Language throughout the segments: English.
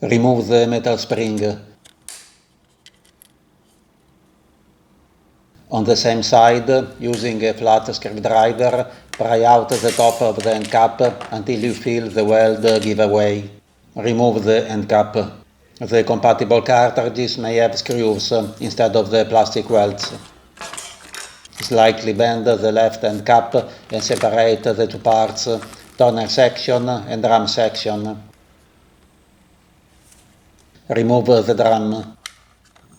Remove the metal spring. On the same side, using a flat screwdriver, pry out the top of the end cap until you feel the weld give away. Remove the end cap. The compatible cartridges may have screws instead of the plastic welds. Slightly bend the left end cap and separate the two parts, toner section and drum section. Remove the drum.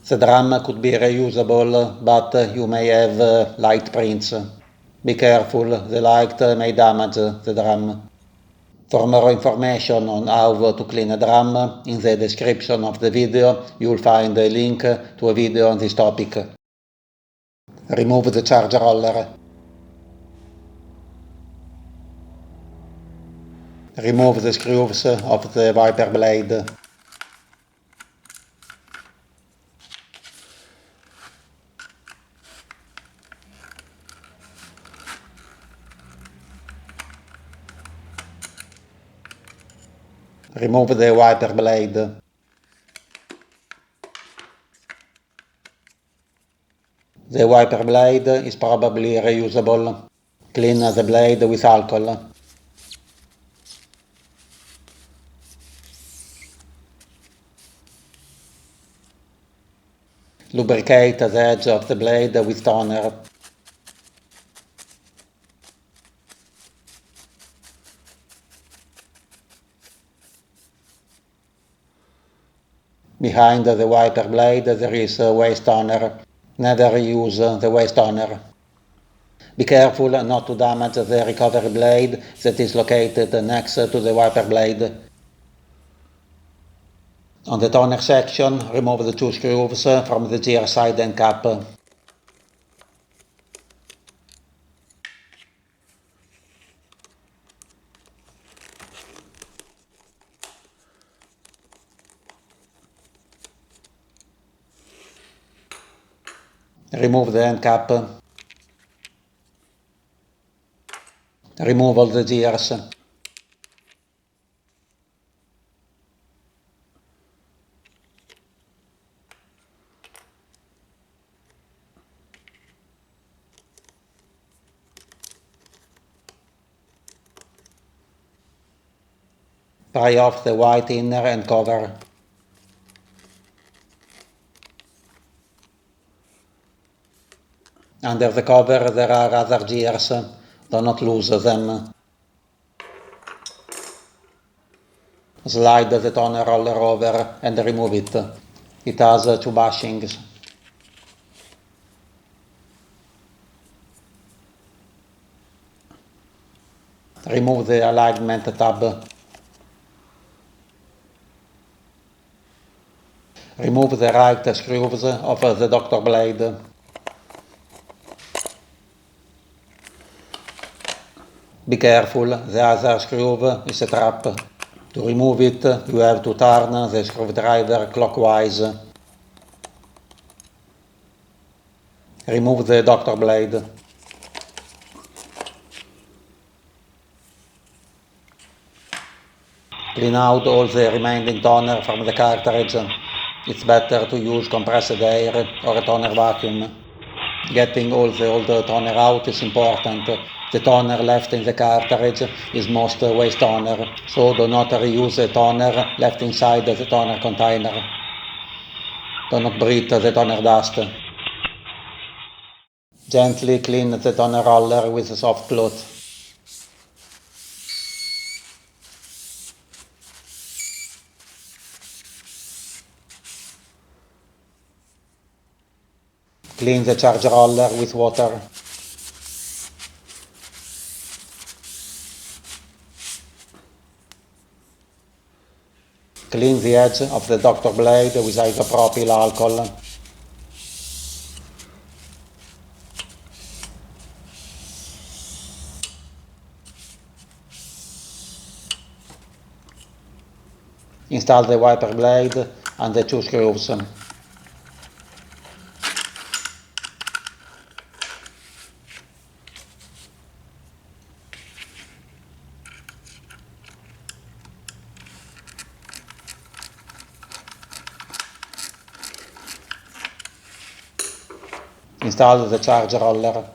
The drum could be reusable, but you may have light prints. Be careful, the light may damage the drum. For more information on how to clean a drum, in the description of the video you'll find a link to a video on this topic. Remove the charge roller. Remove the screws of the wiper blade. Remove the wiper blade. The wiper blade is probably reusable. Clean the blade with alcohol. Lubricate the edge of the blade with toner. Behind the wiper blade there is a waste toner. Never use the waste toner. Be careful not to damage the recovery blade that is located next to the wiper blade. On the toner section, remove the two screws from the gear side end cap. Remove the end cap. Remove all the gears. Pry off the white inner and cover. Under the cover there are other gears. Do not lose them. Slide the toner roller over and remove it. It has two bushings. Remove the alignment tab. Remove the right screws of the doctor blade. Be careful, the other screw is a trap. To remove it, you have to turn the screwdriver clockwise. Remove the doctor blade. Clean out all the remaining toner from the cartridge. It's better to use compressed air or a toner vacuum. Getting all the old toner out is important. The toner left in the cartridge is most waste toner, so do not reuse the toner left inside the toner container. Do not breathe the toner dust. Gently clean the toner roller with a soft cloth. Clean the charge roller with water. Clean the edge of the doctor blade with isopropyl alcohol. Install the wiper blade and the two screws. Install the charge roller.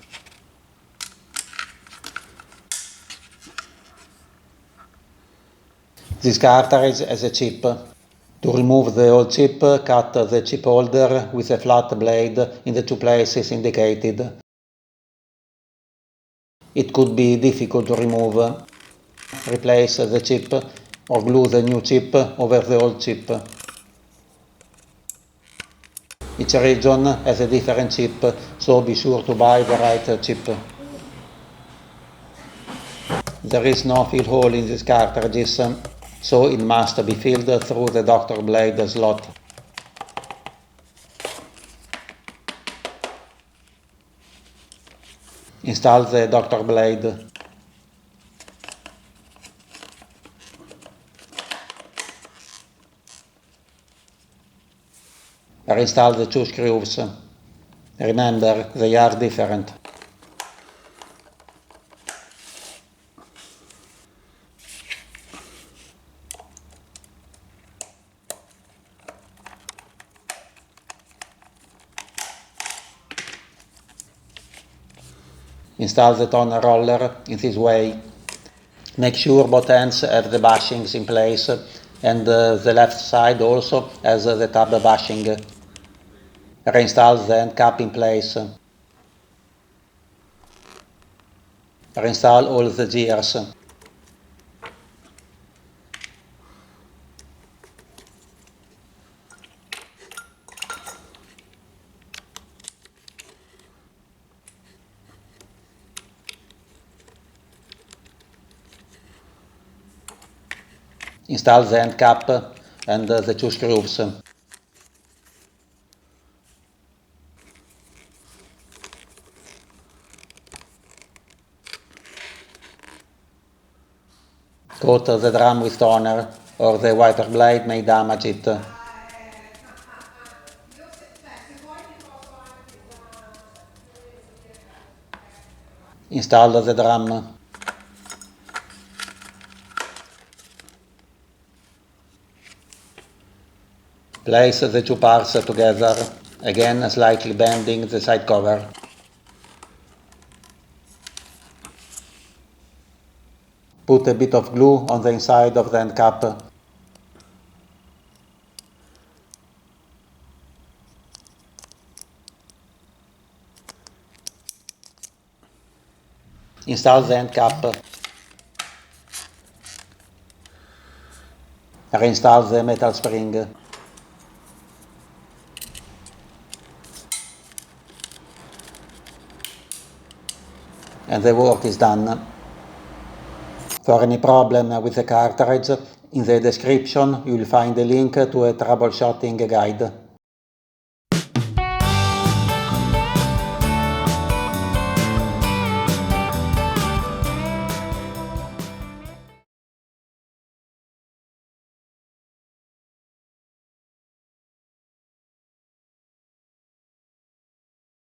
This cartridge has a chip. To remove the old chip, cut the chip holder with a flat blade in the 2 places indicated. It could be difficult to remove. Replace the chip or glue the new chip over the old chip. Each region has a different chip, so be sure to buy the right chip. There is no fill hole in these cartridges, so it must be filled through the doctor blade slot. Install the doctor blade. Reinstall the 2 screws. Remember, they are different. Install the toner roller in this way. Make sure both ends have the bushings in place and the left side also has the tab bushing. Reinstall the end cap in place. Reinstall all the gears. Install the end cap and the 2 screws. Coat the drum with toner, or the wiper blade may damage it. Install the drum. Place the 2 parts together, again slightly bending the side cover. Put a bit of glue on the inside of the end cap. Install the end cap. Reinstall the metal spring. And the work is done. For any problem with the cartridge, in the description you will find a link to a troubleshooting guide.